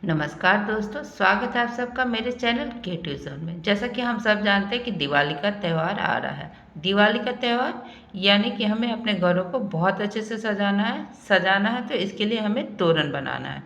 नमस्कार दोस्तों, स्वागत है आप सबका मेरे चैनल के ट्यूशन में। जैसा कि हम सब जानते हैं कि दिवाली का त्यौहार आ रहा है। दिवाली का त्यौहार यानी कि हमें अपने घरों को बहुत अच्छे से सजाना है तो इसके लिए हमें तोरण बनाना है।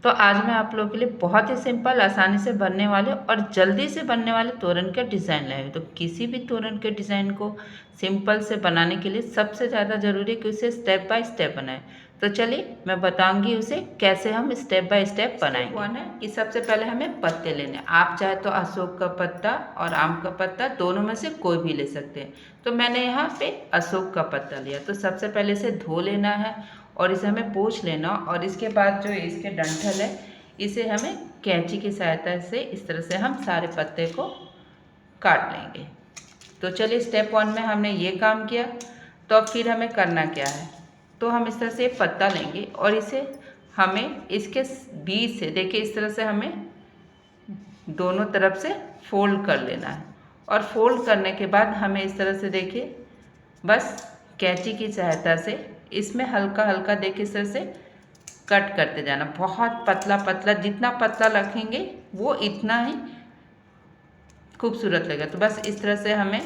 तो आज मैं आप लोगों के लिए बहुत ही सिंपल, आसानी से बनने वाले और जल्दी से बनने वाले तोरण के डिज़ाइन लाए हूँ। तो किसी भी तोरण के डिज़ाइन को सिंपल से बनाने के लिए सबसे ज़्यादा ज़रूरी है कि उसे स्टेप बाय स्टेप बनाएं। तो चलिए मैं बताऊंगी उसे कैसे हम स्टेप बाय स्टेप बनाएंगे। वन है कि सबसे पहले हमें पत्ते लेने हैं। आप चाहे तो अशोक का पत्ता और आम का पत्ता दोनों में से कोई भी ले सकते हैं। तो मैंने यहाँ पे अशोक का पत्ता लिया। तो सबसे पहले इसे धो लेना है और इसे हमें पोंछ लेना, और इसके बाद जो इसके डंठल है इसे हमें कैंची की सहायता से इस तरह से हम सारे पत्ते को काट लेंगे। तो चलिए स्टेप वन में हमने ये काम किया। तो अब फिर हमें करना क्या है, तो हम इस तरह से पत्ता लेंगे और इसे हमें इसके बीच से देखिए इस तरह से हमें दोनों तरफ से फोल्ड कर लेना है। और फोल्ड करने के बाद हमें इस तरह से देखिए बस कैंची की सहायता से इसमें हल्का हल्का देखिए इस तरह से कट करते जाना। बहुत पतला पतला, जितना पतला रखेंगे वो इतना ही खूबसूरत लगेगा। तो बस इस तरह से हमें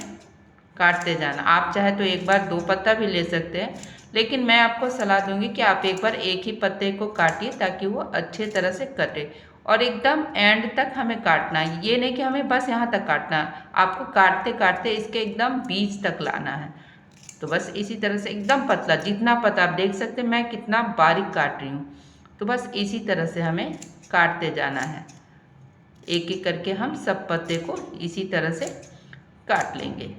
काटते जाना। आप चाहे तो एक बार दो पत्ता भी ले सकते हैं, लेकिन मैं आपको सलाह दूंगी कि आप एक बार एक ही पत्ते को काटिए ताकि वो अच्छे तरह से कटे। और एकदम एंड तक हमें काटना है, ये नहीं कि हमें बस यहाँ तक काटना है, आपको काटते काटते इसके एकदम बीच तक लाना है। तो बस इसी तरह से एकदम पतला, जितना पतला आप देख सकते हैं मैं कितना बारीक काट रही हूँ। तो बस इसी तरह से हमें काटते जाना है। एक एक करके हम सब पत्ते को इसी तरह से काट लेंगे।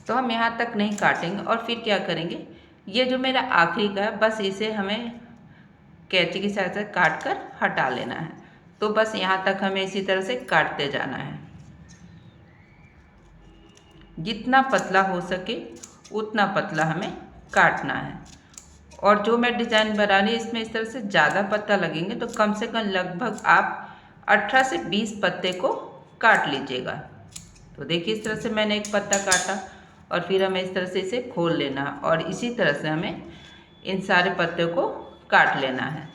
तो हम यहाँ तक नहीं काटेंगे और फिर क्या करेंगे, ये जो मेरा आखिरी का है बस इसे हमें कैंची की सहायता से काट कर हटा लेना है। तो बस यहाँ तक हमें इसी तरह से काटते जाना है। जितना पतला हो सके उतना पतला हमें काटना है। और जो मैं डिज़ाइन बना रही इसमें इस तरह से ज़्यादा पत्ता लगेंगे, तो कम से कम लगभग आप 18 से 20 पत्ते को काट लीजिएगा। तो देखिए इस तरह से मैंने एक पत्ता काटा और फिर हमें इस तरह से इसे खोल लेना और इसी तरह से हमें इन सारे पत्ते को काट लेना है।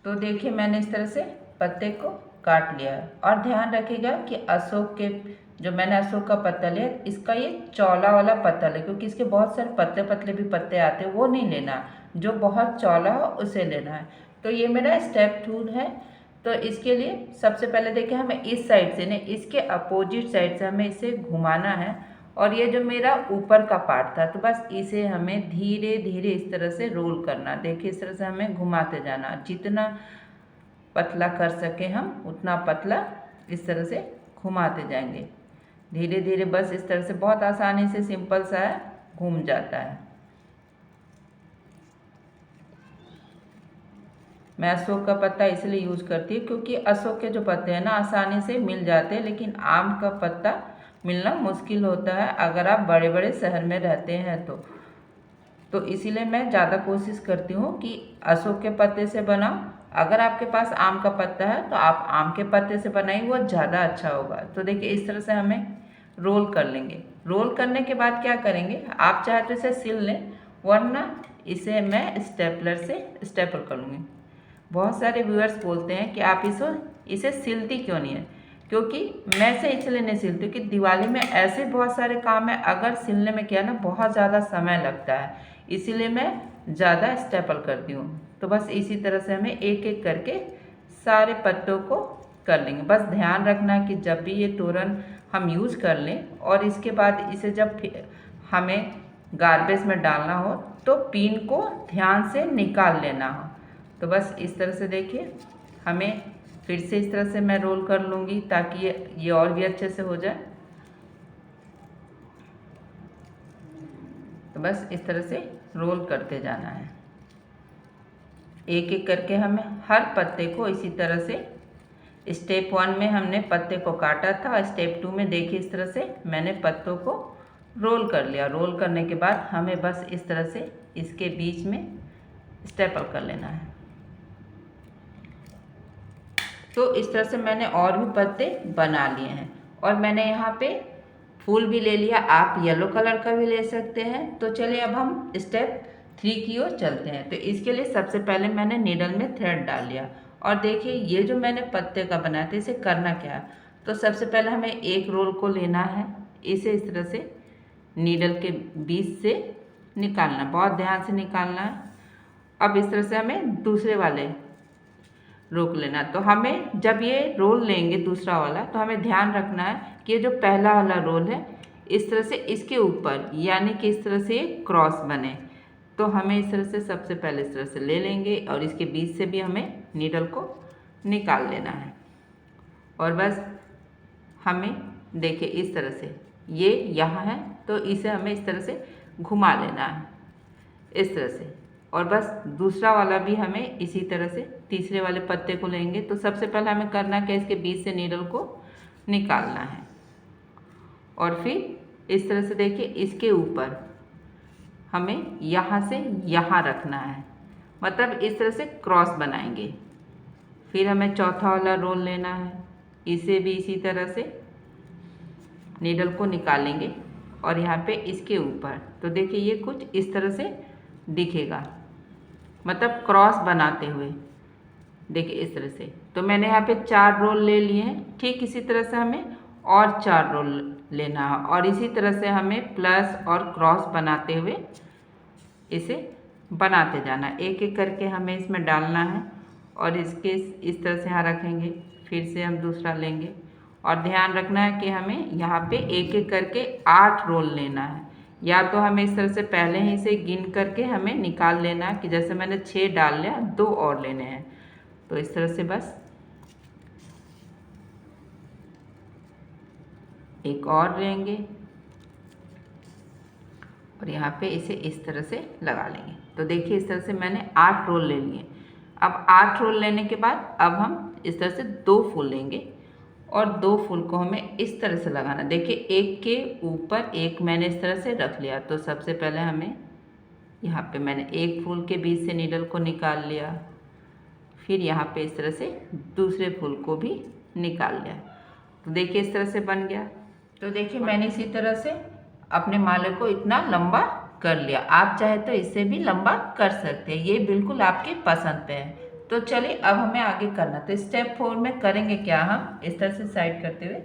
तो देखिए मैंने इस तरह से पत्ते को काट लिया है। और ध्यान रखिएगा कि अशोक के जो मैंने अशोक का पत्ता लिया इसका ये चौला वाला पत्ता ले, क्योंकि इसके बहुत सारे पतले पतले भी पत्ते आते हैं, वो नहीं लेना, जो बहुत चौला हो उसे लेना है। तो ये मेरा स्टेप 2 है। तो इसके लिए सबसे पहले देखिए हमें इस साइड से नहीं, इसके अपोजिट साइड से हमें इसे घुमाना है। और ये जो मेरा ऊपर का पार्ट था तो बस इसे हमें धीरे धीरे इस तरह से रोल करना। देखिए इस तरह से हमें घुमाते जाना, जितना पतला कर सके हम उतना पतला इस तरह से घुमाते जाएंगे धीरे धीरे। बस इस तरह से बहुत आसानी से सिंपल सा है, घूम जाता है। मैं अशोक का पत्ता इसलिए यूज़ करती हूँ क्योंकि अशोक के जो पत्ते हैं ना आसानी से मिल जाते हैं, लेकिन आम का पत्ता मिलना मुश्किल होता है अगर आप बड़े बड़े शहर में रहते हैं तो इसीलिए मैं ज़्यादा कोशिश करती हूँ कि अशोक के पत्ते से बनाऊँ। अगर आपके पास आम का पत्ता है तो आप आम के पत्ते से बनाइए, वो ज़्यादा अच्छा होगा। तो देखिए इस तरह से हमें रोल कर लेंगे। रोल करने के बाद क्या करेंगे, आप चाहे तो इसे सिल लें, वरना इसे मैं स्टेपलर से स्टेपल कर लूँगी। बहुत सारे व्यूअर्स बोलते हैं कि आप इसे सिलती क्यों नहीं है, क्योंकि मैं इसे इसलिए नहीं सिलती कि दिवाली में ऐसे बहुत सारे काम है, अगर सिलने में क्या ना बहुत ज़्यादा समय लगता है, इसीलिए मैं ज़्यादा स्टेपल करती हूँ। तो बस इसी तरह से हमें एक एक करके सारे पत्तों को कर लेंगे। बस ध्यान रखना कि जब भी ये तोरण हम यूज़ कर लें और इसके बाद इसे जब हमें गार्बेज में डालना हो तो पिन को ध्यान से निकाल लेना हो। तो बस इस तरह से देखिए हमें फिर से इस तरह से मैं रोल कर लूँगी ताकि ये और भी अच्छे से हो जाए। तो बस इस तरह से रोल करते जाना है। एक एक करके हमें हर पत्ते को इसी तरह से, स्टेप 1 में हमने पत्ते को काटा था, स्टेप 2 में देखिए इस तरह से मैंने पत्तों को रोल कर लिया। रोल करने के बाद हमें बस इस तरह से इसके बीच में स्टेपल कर लेना है। तो इस तरह से मैंने और भी पत्ते बना लिए हैं और मैंने यहाँ पे फूल भी ले लिया, आप येलो कलर का भी ले सकते हैं। तो चलिए अब हम स्टेप 3 की ओर चलते हैं। तो इसके लिए सबसे पहले मैंने नीडल में थ्रेड डाल लिया और देखिए ये जो मैंने पत्ते का बनाया था इसे करना क्या है। तो सबसे पहले हमें एक रोल को लेना है, इसे इस तरह से नीडल के बीच से निकालना, बहुत ध्यान से निकालना है। अब इस तरह से हमें दूसरे वाले रोक लेना। तो हमें जब ये रोल लेंगे दूसरा वाला तो हमें ध्यान रखना है कि ये जो पहला वाला रोल है इस तरह से इसके ऊपर यानी कि इस तरह से क्रॉस बने। तो हमें इस तरह से सबसे पहले इस तरह से ले लेंगे और इसके बीच से भी हमें नीडल को निकाल लेना है। और बस हमें देखिए इस तरह से ये यहाँ है तो इसे हमें इस तरह से घुमा लेना है इस तरह से। और बस दूसरा वाला भी हमें इसी तरह से तीसरे वाले पत्ते को लेंगे। तो सबसे पहले हमें करना क्या, इसके बीच से नीडल को निकालना है और फिर इस तरह से देखिए इसके ऊपर हमें यहाँ से यहाँ रखना है, मतलब इस तरह से क्रॉस बनाएंगे। फिर हमें चौथा वाला रोल लेना है, इसे भी इसी तरह से नीडल को निकालेंगे और यहाँ पे इसके ऊपर तो देखिए ये कुछ इस तरह से दिखेगा, मतलब क्रॉस बनाते हुए देखिए इस तरह से। तो मैंने यहाँ पे 4 रोल ले लिए हैं। ठीक इसी तरह से हमें और 4 रोल लेना है और इसी तरह से हमें प्लस और क्रॉस बनाते हुए इसे बनाते जाना। एक एक करके हमें इसमें डालना है और इसके इस तरह से यहाँ रखेंगे। फिर से हम दूसरा लेंगे और ध्यान रखना है कि हमें यहाँ पे एक एक करके 8 रोल लेना है, या तो हमें इस तरह से पहले ही से गिन करके हमें निकाल लेना है कि जैसे मैंने 6 डाल लिया, 2 और लेने हैं। तो इस तरह से बस एक और लेंगे और यहाँ पे इसे इस तरह से लगा लेंगे। तो देखिए इस तरह से मैंने 8 रोल ले लिए। अब 8 रोल लेने के बाद अब हम इस तरह से 2 फूल लेंगे और 2 फूल को हमें इस तरह से लगाना। देखिए एक के ऊपर एक मैंने इस तरह से रख लिया। तो सबसे पहले हमें यहाँ पे मैंने एक फूल के बीच से नीडल को निकाल लिया, फिर यहाँ पे इस तरह से दूसरे फूल को भी निकाल लिया। तो देखिए इस तरह से बन गया। तो देखिए मैंने इसी तरह से अपने माले को इतना लंबा कर लिया। आप चाहे तो इससे भी लंबा कर सकते हैं, ये बिल्कुल आपके पसंद पे है। तो चलिए अब हमें आगे करना। तो स्टेप 4 में करेंगे क्या, हम इस तरह से साइड करते हुए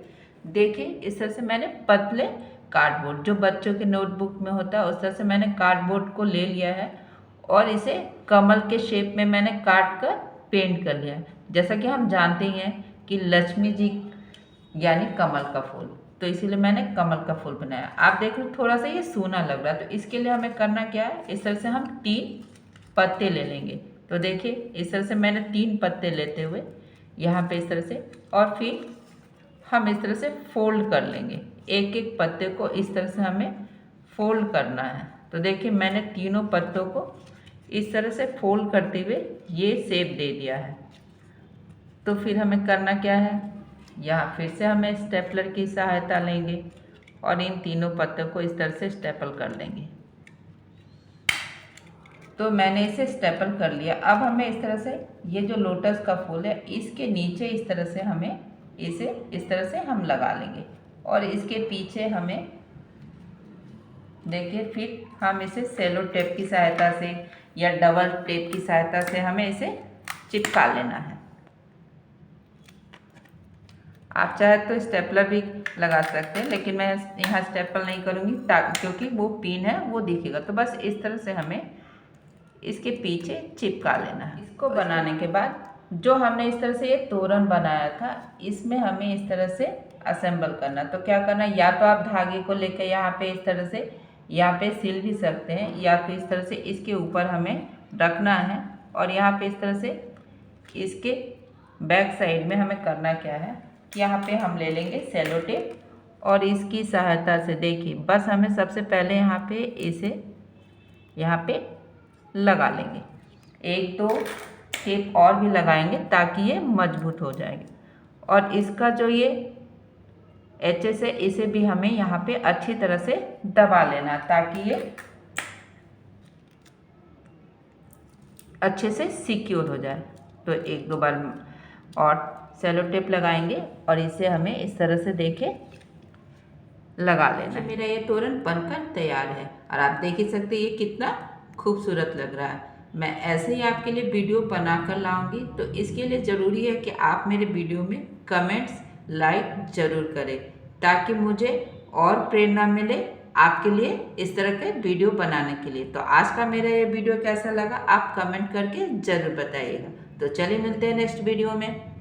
देखिए इस तरह से मैंने पतले कार्डबोर्ड जो बच्चों के नोटबुक में होता है उस तरह से मैंने कार्डबोर्ड को ले लिया है और इसे कमल के शेप में मैंने काट कर पेंट कर लिया है। जैसा कि हम जानते ही हैं कि लक्ष्मी जी यानी कमल का फूल, तो इसीलिए मैंने कमल का फूल बनाया। आप देख रहे थोड़ा सा ये सूना लग रहा है, तो इसके लिए हमें करना क्या है, इस तरह से हम 3 पत्ते ले लेंगे। तो देखिए इस तरह से मैंने 3 पत्ते लेते हुए यहाँ पे इस तरह से, और फिर हम इस तरह से फोल्ड कर लेंगे। एक एक पत्ते को इस तरह से हमें फोल्ड करना है। तो देखिए मैंने तीनों पत्तों को इस तरह से फोल्ड करते हुए ये शेप दे दिया है। तो फिर हमें करना क्या है, यहाँ फिर से हमें स्टेपलर की सहायता लेंगे और इन तीनों पत्तों को इस तरह से स्टेपल कर लेंगे। तो मैंने इसे स्टेपल कर लिया। अब हमें इस तरह से ये जो लोटस का फूल है इसके नीचे इस तरह से हमें इसे इस तरह से हम लगा लेंगे और इसके पीछे हमें देखिए फिर हम इसे सेलो टेप की सहायता से या डबल टेप की सहायता से हमें इसे चिपका लेना है। आप चाहे तो स्टेपलर भी लगा सकते हैं, लेकिन मैं यहाँ स्टेपल नहीं करूँगी क्योंकि वो पिन है वो दिखेगा। तो बस इस तरह से हमें इसके पीछे चिपका लेना है। इसको बनाने के बाद जो हमने इस तरह से ये तोरण बनाया था इसमें हमें इस तरह से असेंबल करना। तो क्या करना है, या तो आप धागे को लेकर यहाँ पे इस तरह से यहाँ पे सिल भी सकते हैं, या तो इस तरह से इसके ऊपर हमें रखना है और यहाँ पे इस तरह से इसके बैक साइड में हमें करना क्या है, यहाँ पे हम ले लेंगे सेलो टेप और इसकी सहायता से देखिए बस हमें सबसे पहले यहाँ पे इसे यहाँ पे लगा लेंगे। 1-2 टेप और भी लगाएंगे ताकि ये मजबूत हो जाएंगे। और इसका जो ये एचेस है इसे भी हमें यहाँ पे अच्छी तरह से दबा लेना ताकि ये अच्छे से सिक्योर हो जाए। तो 1-2 बार और सेलो टेप लगाएंगे और इसे हमें इस तरह से देखें लगा लेना है। मेरा ये तोरण बनकर तैयार है और आप देख ही सकते हैं ये कितना खूबसूरत लग रहा है। मैं ऐसे ही आपके लिए वीडियो बना कर लाऊंगी, तो इसके लिए ज़रूरी है कि आप मेरे वीडियो में कमेंट्स लाइक ज़रूर करें, ताकि मुझे और प्रेरणा मिले आपके लिए इस तरह के वीडियो बनाने के लिए। तो आज का मेरा ये वीडियो कैसा लगा आप कमेंट करके ज़रूर बताइएगा। तो चलिए मिलते हैं नेक्स्ट वीडियो में।